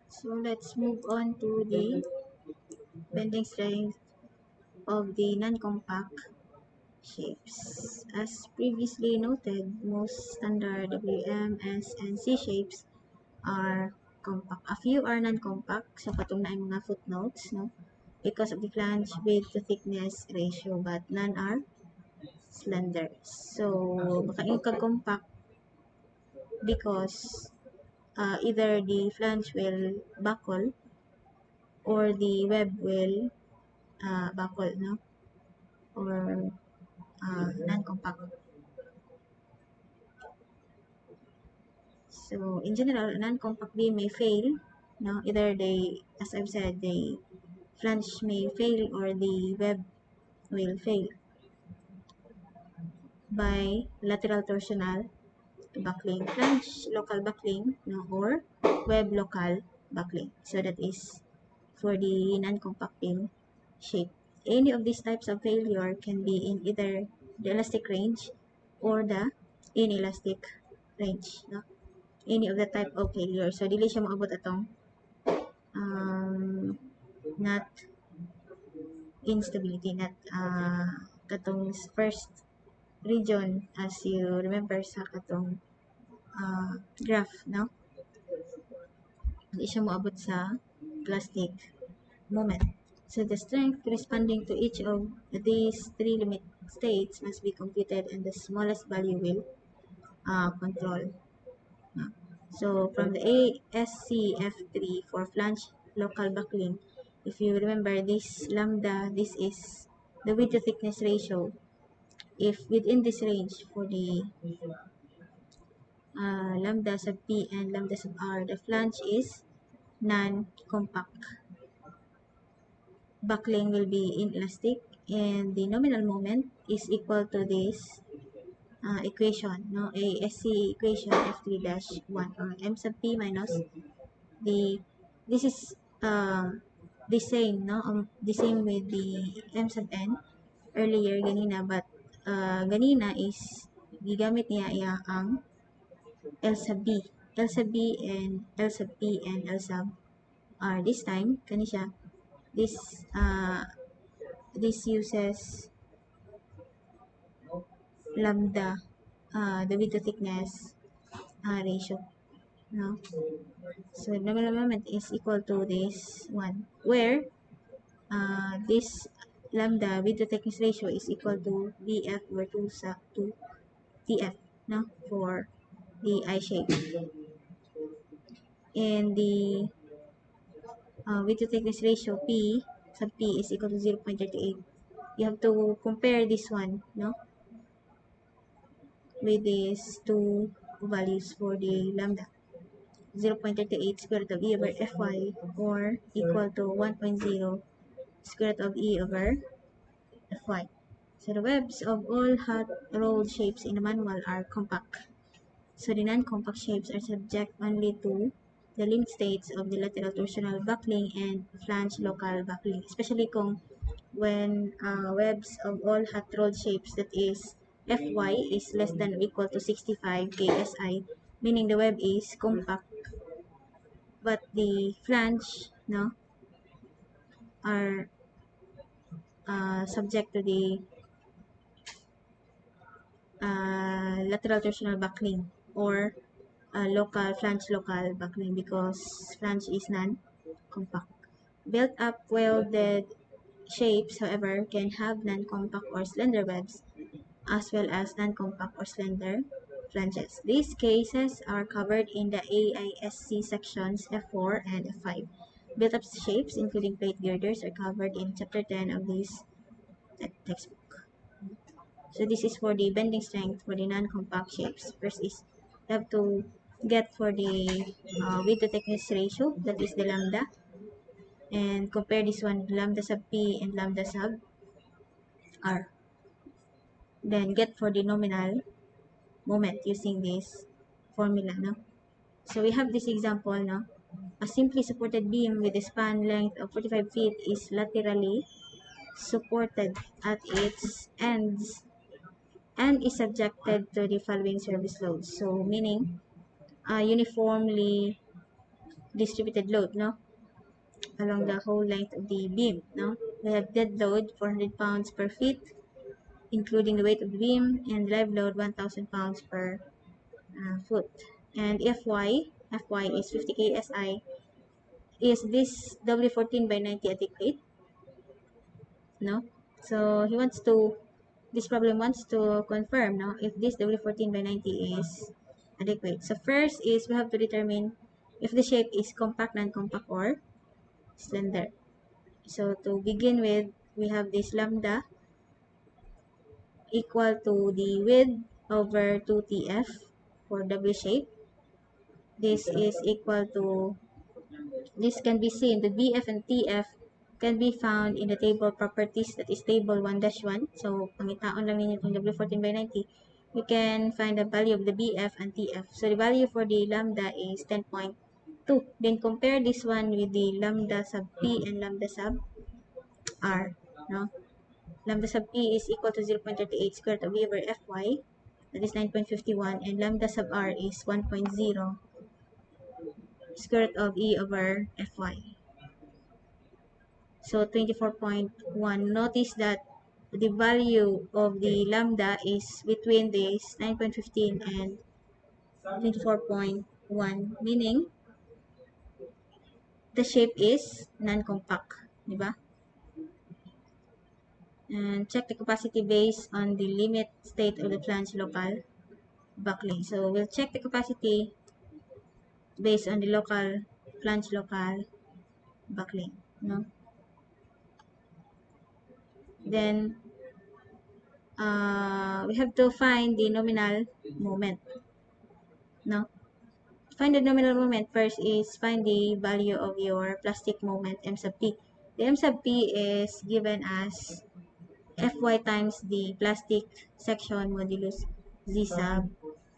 So let's move on to the bending strength of the non-compact shapes. As previously noted, most standard WM, S, and C shapes are compact. A few are non-compact, so katong na mga footnotes, no? Because of the flange width to thickness ratio, but none are slender. So, makaingon ka compact because either the flange will buckle or the web will buckle, no? Or non-compact. So, in general, a non-compact beam may fail, no? Either they, as I've said, the flange may fail or the web will fail by lateral torsional buckling, flange local buckling, no? Or web local buckling. So, that is for the non-compact beam shape. Any of these types of failure can be in either the elastic range or the inelastic range, no? Any of the type of failure. So, dili siya maabot atong not instability, not katong first region as you remember sa katong graph, no? Hindi siya maabot sa plastic moment. So, the strength corresponding to each of these three limit states must be computed and the smallest value will control. So, from the ASCF3 for flange local buckling, if you remember this lambda, this is the width to thickness ratio. If within this range for the lambda sub P and lambda sub R, the flange is non-compact. Buckling will be inelastic and the nominal moment is equal to this equation, no? ASC equation F3-1 or M sub P minus this is the same, no? The same with the M sub N earlier ganina, but ganina is gigamit niya ang L sub B. L sub B and L sub P and L sub R. This time, kani siya, this uses lambda, the width to thickness ratio, no? So, nominal moment is equal to this one, where this lambda width to thickness ratio is equal to BF over 2 TF, no? For the I shape. And the width to thickness ratio P sub P is equal to 0.38. You have to compare this one, no? With these two values for the lambda. 0.38 square root of E over Fy or equal to 1.0 square root of E over Fy. So the webs of all hot rolled shapes in the manual are compact. So the non-compact shapes are subject only to the limit states of the lateral torsional buckling and flange local buckling, especially when webs of all hot rolled shapes, that is Fy is less than or equal to 65 KSI, meaning the web is compact, but the flange, no, are subject to the lateral torsional buckling or flange local buckling because flange is non-compact. Built up welded shapes, however, can have non-compact or slender webs as well as non-compact or slender flanges. These cases are covered in the AISC sections F4 and F5. Built-up shapes, including plate girders, are covered in Chapter 10 of this textbook. So this is for the bending strength for the non-compact shapes. First is you have to get for the width to thickness ratio, that is the lambda, and compare this one lambda sub P and lambda sub R. Then get for the nominal moment using this formula, no? So we have this example, no? A simply supported beam with a span length of 45 feet is laterally supported at its ends and is subjected to the following service loads. So meaning uniformly distributed load, no? Along the whole length of the beam, no? We have dead load 400 pounds per feet, including the weight of the beam, and live load 1,000 pounds per foot. And Fy is 50 ksi. Is this W14 by 90 adequate? No? So this problem wants to confirm, no, if this W14 by 90 is adequate. So first is we have to determine if the shape is compact, non-compact, or slender. So to begin with, we have this lambda equal to the width over 2TF for W shape. This is equal to, this can be seen, the BF and TF can be found in the table properties, that is table 1-1. So, pangitaon lang ninyo itong W14 by 90. We can find the value of the BF and TF. So, the value for the lambda is 10.2. Then, compare this one with the lambda sub P and lambda sub R. No? Lambda sub P is equal to 0.38 square root of V over Fy. That is 9.51. And lambda sub R is 1.0 square root of E over Fy. So 24.1. Notice that the value of the lambda is between this 9.15 and 24.1, meaning the shape is non-compact, di ba? And check the capacity based on the limit state of the flange local buckling. So we'll check the capacity based on the flange local buckling, no? Then we have to find the nominal moment, no? Find the nominal moment. First is find the value of your plastic moment M sub P. The M sub P is given as Fy times the plastic section modulus Z sub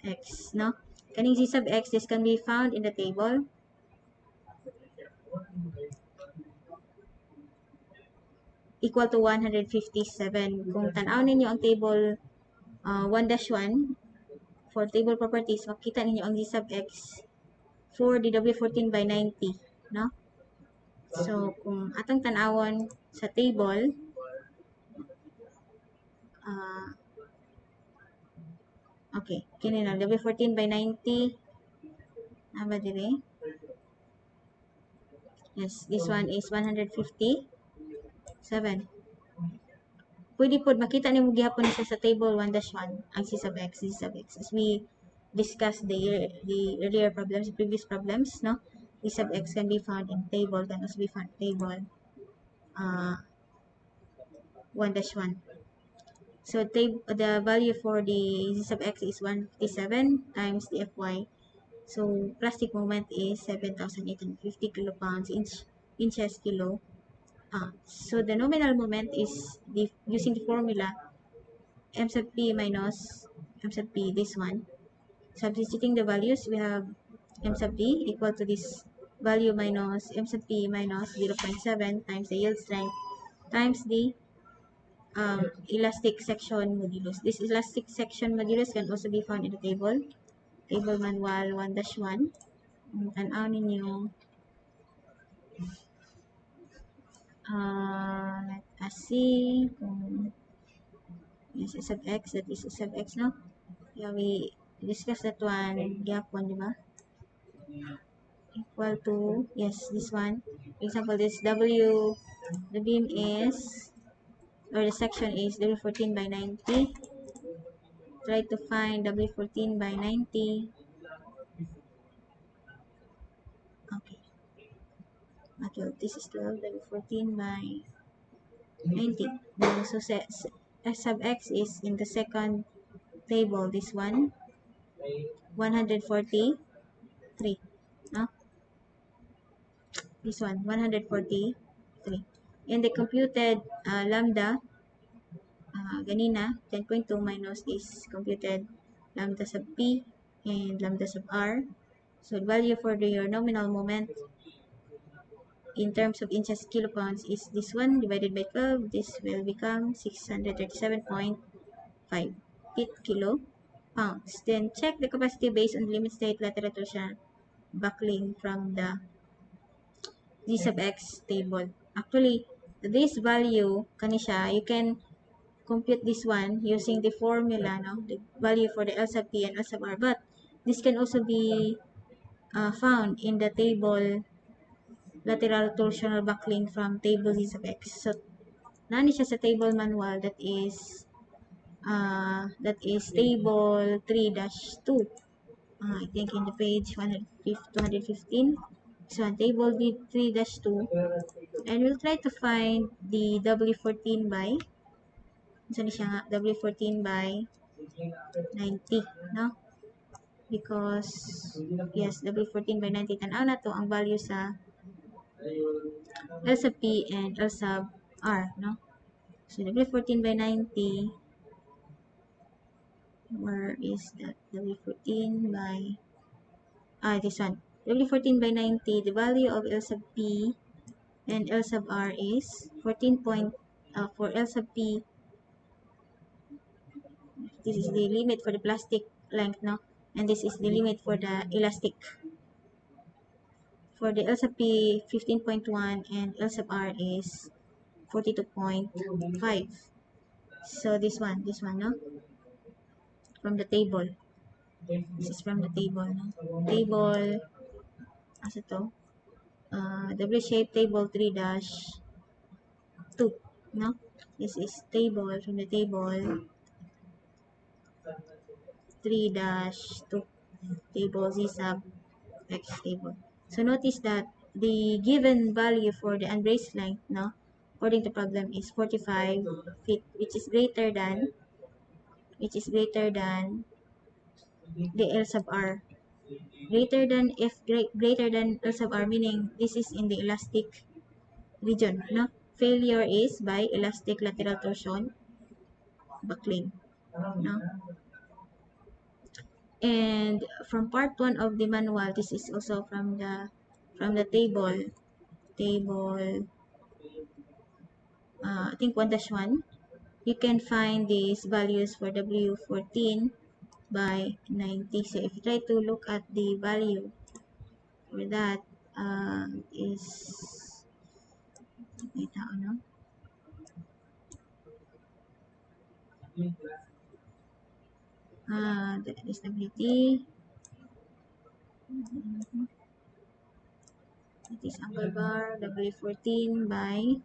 X, no? Kaning Z sub X, this can be found in the table. Equal to 157. Kung tanaw ninyo ang table 1-1 for table properties, makita ninyo ang Z sub X for the W14 by 90, no? So, kung atong tanawon sa table, okay, kini na W14 by 90, ba dire? Yes, this one is 157. Pwede po makita nimo gihapon siya sa table 1-1 ang C sub X, C sub X, as we discussed the earlier problems, previous problems, no? C sub X can be found in table, can also be found in table 1-1. So the value for the Z sub X is 157 times the Fy. So plastic moment is 7,850 kilopounds, inches kilo pounds. So the nominal moment is using the formula M sub P minus M sub P, this one. Substituting the values, we have M sub P equal to this value minus M sub P minus 0.7 times the yield strength times the elastic section modulus. This elastic section modulus can also be found in the table manual 1-1. Tanaw ninyo. Let us see kung yes, sub X, that is sub X, no? Yeah, we discussed that one gapon, di ba? Equal to, yes, this one. For example, this W, the beam is, or the section is W14 by 90. Try to find W14 by 90. Okay. Okay, this is 12, W14 by 90. So S sub X is in the second table, this one, 143. No? This one, 143. And the computed lambda, ganina, 10.2 minus this computed lambda sub P and lambda sub R. So the value for your nominal moment in terms of inches kilopounds is this one divided by 12. This will become 637.5 feet kilopounds. Then check the capacity based on limit state lateral torsion buckling from the G sub x table. Actually, this value, kanisha, you can compute this one using the formula, no? The value for the L sub P and L sub R. But this can also be found in the table lateral torsional buckling from table Z sub x. So, nani siya sa table manual that is table 3-2. I think in the page 215. So, table 3-2. And we'll try to find the W14 by, so siya nga, W14 by 90, no? Because, yes, W14 by 90, tanaw na to ang value sa L sub P and L sub R, no? So, W14 by 90, where is that? W14 by, this one. W14 by 90, the value of L sub P and L sub R is 14 point, for L sub P, this is the limit for the plastic length, no? And this is the limit for the elastic. For the L sub P, 15.1 and L sub R is 42.5. So this one, no? From the table. This is from the table, no? Table, asa to? W-shaped table 3-2, no? This is table, from the table 3-2. Table Z sub X table. So notice that the given value for the unbraced length, no, according to problem, is 45 feet, which is greater than the L sub R. Greater than L sub R, meaning this is in the elastic region, no? Failure is by elastic lateral torsion buckling, no? And from part 1 of the manual, this is also from the table I think 1-1, you can find these values for W14 by 90. So if you try to look at the value for that, is, ito, no? The stability, it is angle bar, W14 by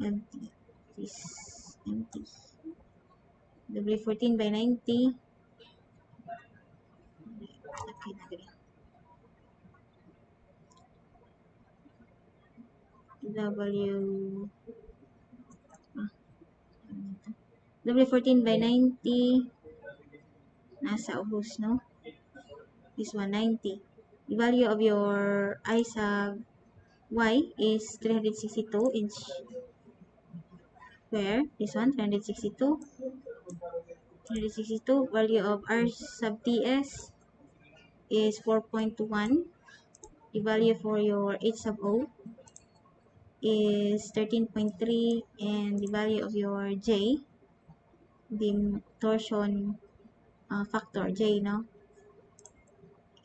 empty. This empty. W14 by 90. Okay, W14 by 90, nasa ubos, no? This one, 90. The value of your I sub Y is 362 inch square. This one, 362. Value of R sub TS is 4.1. The value for your H sub O is 13.3. And the value of your J, the torsion factor J, no,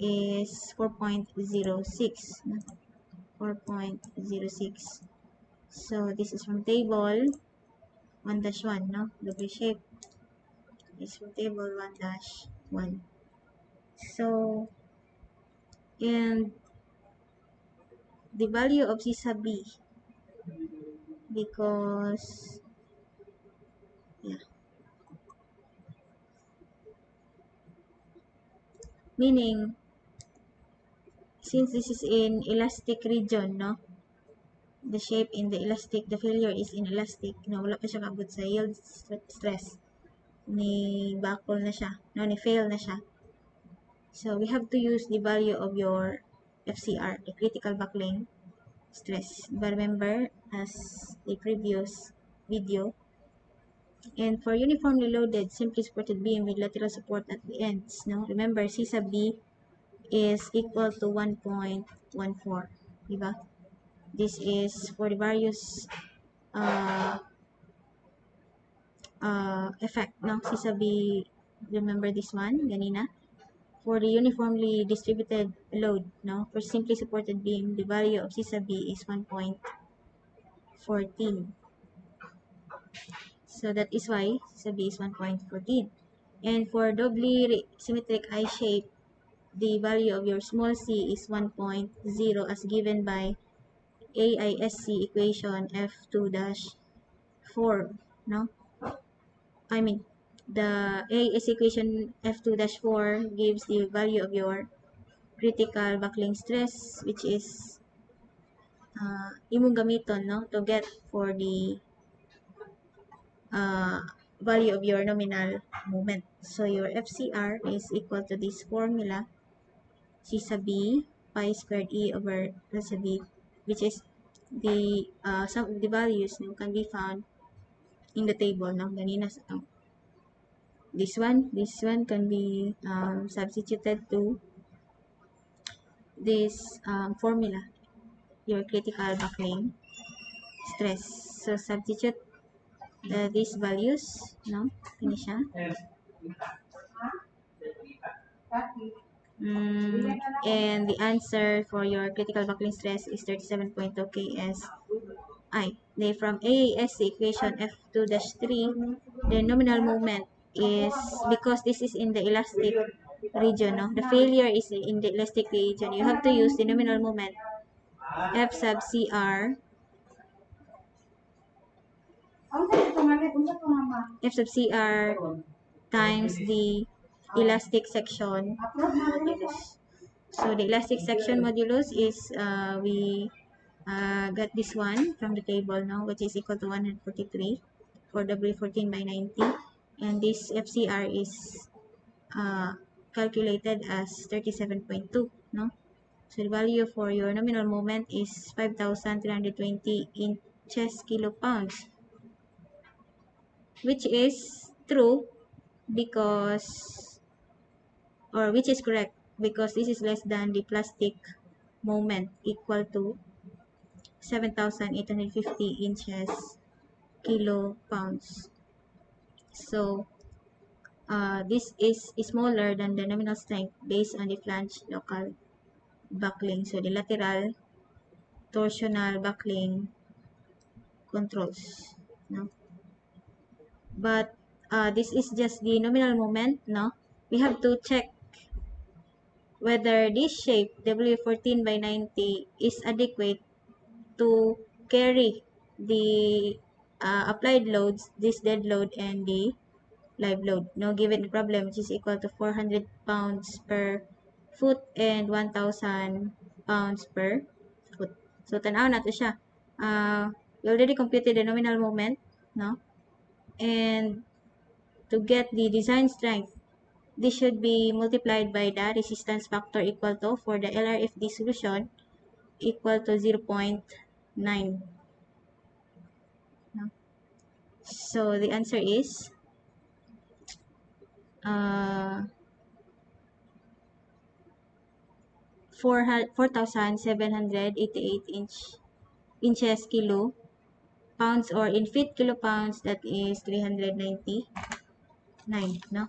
is 4.06. 4.06. So this is from table 1-1, no? W shape is from table 1-1. So, and the value of C sub B, because, yeah, meaning, since this is in elastic region, no? The shape in the elastic, the failure is in elastic, no? Wala pa siya kabot sa yield stress. Ni buckle na siya, no? Ni fail na siya. So, we have to use the value of your FCR, the critical buckling stress. But remember, as the previous video, and for uniformly loaded, simply supported beam with lateral support at the ends, no? Remember, C sub B is equal to 1.14, diba? This is for the various effect, no? C sub B, remember this one, ganina? for the uniformly distributed load, no, for simply supported beam, the value of C sub B is 1.14. So that is why C sub B is 1.14. And for doubly symmetric I shape, the value of your small c is 1.0 as given by AISC equation F2-4, no? I mean, the AISC equation F2-4 gives the value of your critical buckling stress, which is imong gamiton, no, to get for the uh, value of your nominal moment. So your FCR is equal to this formula, C sub B pi squared E over L sub B, which is the some of the values no, can be found in the table, no, ganina sa this one can be substituted to this formula, your critical buckling stress. So substitute these values, no, kini siya. And the answer for your critical buckling stress is 37.2 ks. From AAS equation F2-3, the nominal moment is, because this is in the elastic region, no? The failure is in the elastic region. You have to use the nominal moment F sub CR times the elastic section modulus. So the elastic section modulus is we got this one from the table now, which is equal to 143 for W14 by 90, and this FCR is calculated as 37.2, no? So the value for your nominal moment is 5,320 inches kilopounds, which is true because, or which is correct because this is less than the plastic moment equal to 7,850 inches kilopounds. So this is smaller than the nominal strength based on the flange local buckling. So the lateral torsional buckling controls, no? But this is just the nominal moment, no? We have to check whether this shape W14 by 90 is adequate to carry the applied loads, this dead load and the live load, no, given the problem, which is equal to 400 pounds per foot and 1,000 pounds per foot. So tanaw na to siya. We already computed the nominal moment, no? And to get the design strength, this should be multiplied by the resistance factor equal to, for the LRFD solution, equal to 0.9. No? So the answer is 4,788 inches kilo pounds, or in feet kilopounds, that is 399, no?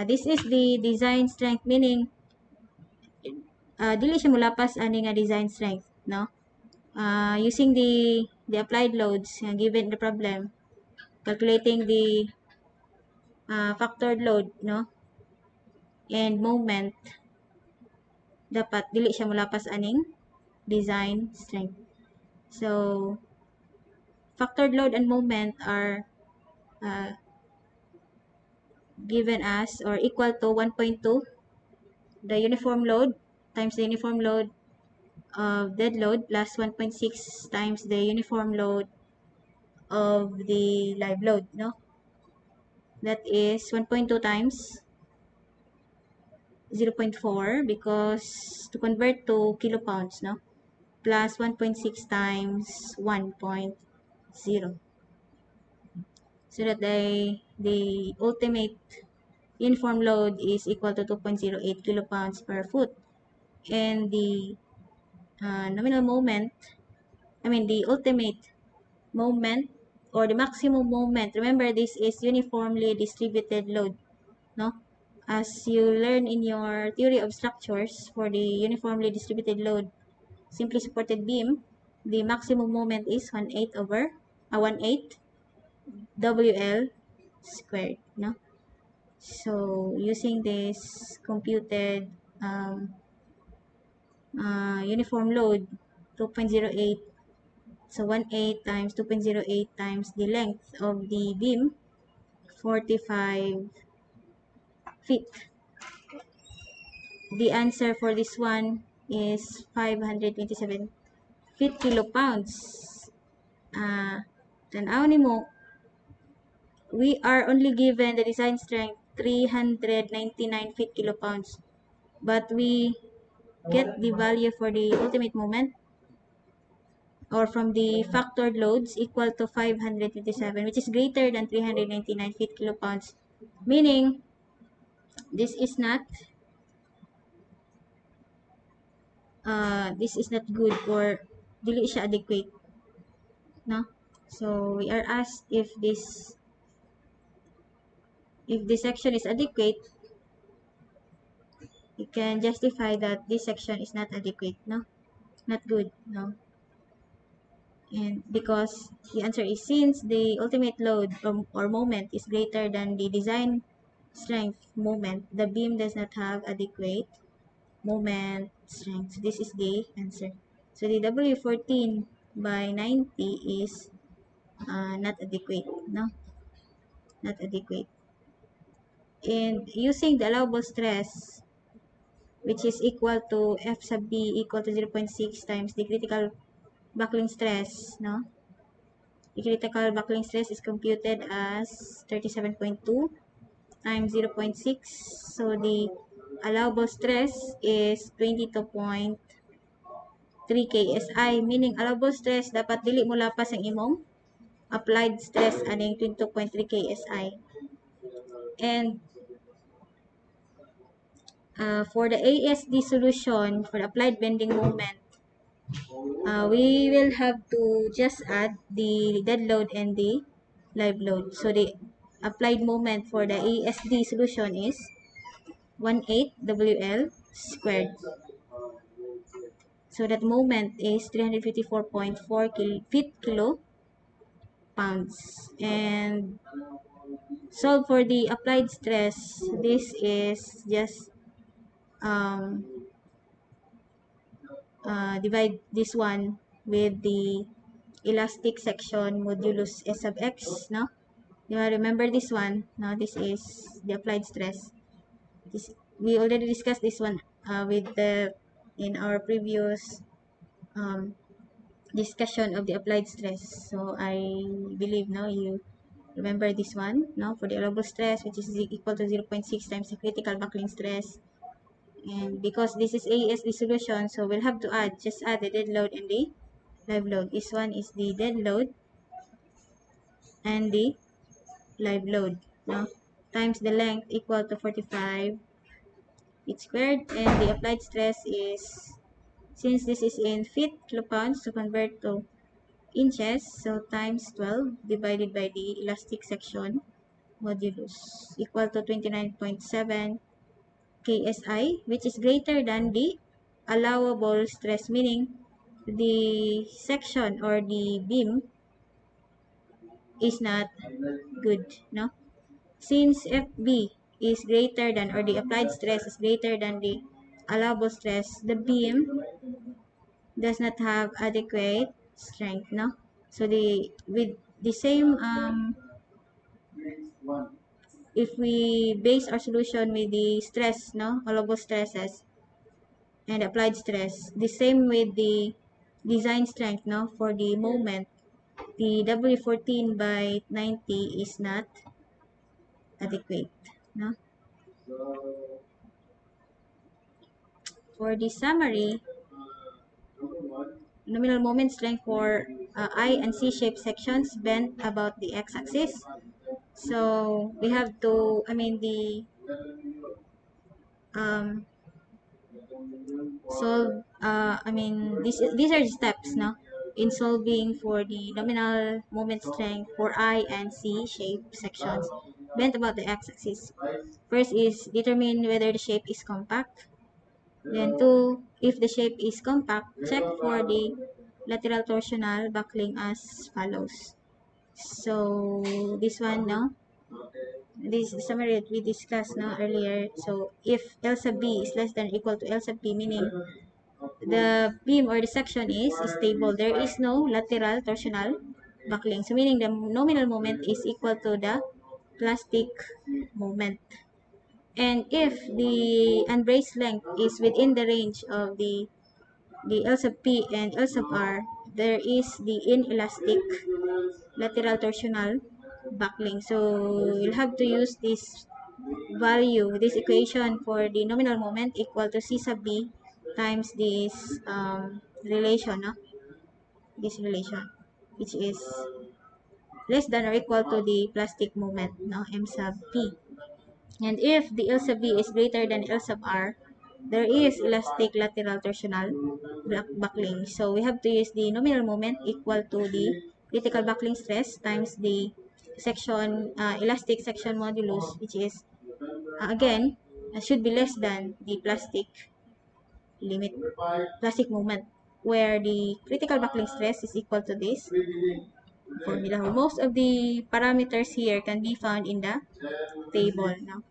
This is the design strength, meaning dili siya mulapas ani nga design strength, no? Using the applied loads given the problem, calculating the factored load, no, and moment, dapat dili siya mulapas aning design strength. So factored load and moment are given as or equal to 1.2 the uniform load times the uniform load of dead load plus 1.6 times the uniform load of the live load, no? That is 1.2 times 0.4 because to convert to kilopounds, no? Plus 1.6 times 1.0. So that the ultimate uniform load is equal to 2.08 kilopounds per foot. And the nominal moment, the ultimate moment or the maximum moment, remember this is uniformly distributed load, no? As you learn in your theory of structures, for the uniformly distributed load simply supported beam, the maximum moment is 1/8 WL squared, no? So using this computed uniform load 2.08, so 1/8 times 2.08 times the length of the beam, 45 feet. The answer for this one is 527 feet kilopounds. Tanaw ni mo, we are only given the design strength 399 feet kilopounds, but we get the value for the ultimate moment or from the factored loads equal to 527, which is greater than 399 feet kilopounds, meaning this is not good, or dili siya adequate, no? So we are asked if this section is adequate, you can justify that this section is not adequate, no? Not good, no? And because the answer is, since the ultimate load or moment is greater than the design strength moment, the beam does not have adequate moment strength. So this is the answer. So the W14 by 90 is not adequate, no? Not adequate. And using the allowable stress, which is equal to F sub B equal to 0.6 times the critical buckling stress, no? The critical buckling stress is computed as 37.2 times 0.6. So the allowable stress is 22.3 KSI, meaning allowable stress dapat dili mo lapas ang imong applied stress aning 22.3 KSI. And for the ASD solution, for the applied bending moment, we will have to just add the dead load and the live load. So the applied moment for the ASD solution is 1/8 WL squared. So that moment is 354.4 feet kilopounds. And solve for the applied stress. This is just divide this one with the elastic section modulus S sub x, no? You remember this one, no? This is the applied stress. We already discussed this one in our previous discussion of the applied stress. So I believe, no, you remember this one, no? For the allowable stress, which is equal to 0.6 times the critical buckling stress. And because this is ASD solution, so we'll have to just add the dead load and the live load. This one is the dead load and the live load, no? Times the length equal to 45 feet squared, and the applied stress is, since this is in feet kilopounds, to convert to inches, so times 12 divided by the elastic section modulus equal to 29.7 KSI, which is greater than the allowable stress, meaning the section or the beam is not good, no? Since FB is greater than, or the applied stress is greater than the allowable stress, the beam does not have adequate strength, no? So with the same if we base our solution with the stress, no, allowable stresses and applied stress, the same with the design strength, no, for the moment, the W14 by 90 is not adequate, no? For the summary, nominal moment strength for I and C shaped sections bent about the x-axis. So we have to, um, solve, these are the steps, no? In solving for the nominal moment strength for I and C shaped sections. bent about the x-axis. First is determine whether the shape is compact. Then 2, if the shape is compact, check for the lateral torsional buckling as follows. So this one, no? This is the summary that we discussed no, earlier. So if L sub B is less than or equal to L sub P, meaning the beam or the section is stable, there is no lateral torsional buckling. So meaning the nominal moment is equal to the plastic moment. And if the unbraced length is within the range of the L sub P and L sub R, there is the inelastic lateral torsional buckling. So you'll have to use this value, this equation for the nominal moment equal to C sub B times this relation, no? This relation, which is less than or equal to the plastic moment, no? M sub P. And if the L sub B is greater than L sub R, there is elastic lateral torsional buckling. So we have to use the nominal moment equal to the critical buckling stress times the section elastic section modulus, which is again should be less than the limit plastic moment, where the critical buckling stress is equal to this formula. Most of the parameters here can be found in the table now.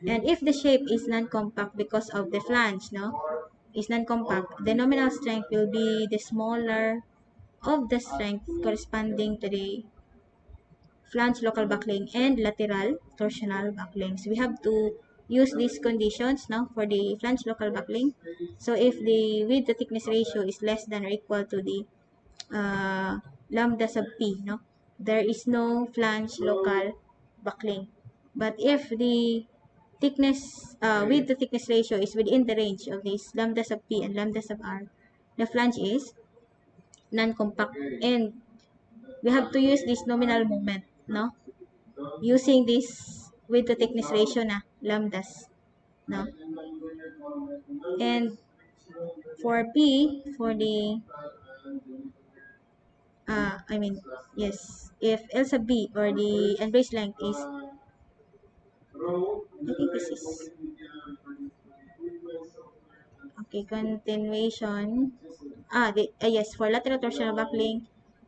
And if the shape is non-compact because of the flange, no, is non-compact, the nominal strength will be the smaller of the strength corresponding to the flange local buckling and lateral torsional buckling. So we have to use these conditions now for the flange local buckling. So if the width to thickness ratio is less than or equal to the lambda sub p, no, there is no flange local buckling. But if the thickness width to thickness ratio is within the range of this lambda sub p and lambda sub r, the flange is non-compact, and we have to use this nominal moment, no, using this width to thickness ratio na lambdas, no. And for p, for the I mean, yes, if L sub b or the embrace length is, I think this is okay, continuation. Yes, for lateral torsional buckling,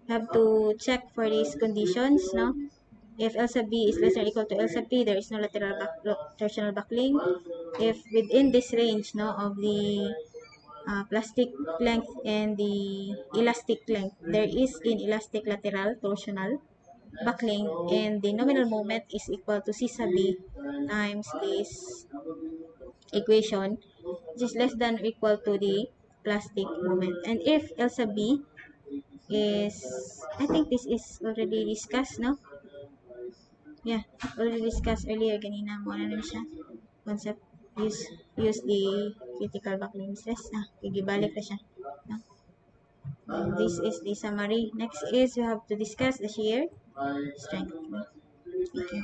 you have to check for these conditions, no? If L sub B is less than or equal to L sub P, there is no lateral torsional buckling. If within this range, no, of the plastic length and the elastic length, there is inelastic lateral torsional buckling, and the nominal moment is equal to C sub B times this equation, which is less than or equal to the plastic moment. And if L sub B is, I think this is already discussed, no? Yeah, already discussed earlier kanina mo ano na siya concept. Use the critical backline stress. Igibalik na siya, no? And this is the summary. Next is we have to discuss the shear strength, no? Thank you.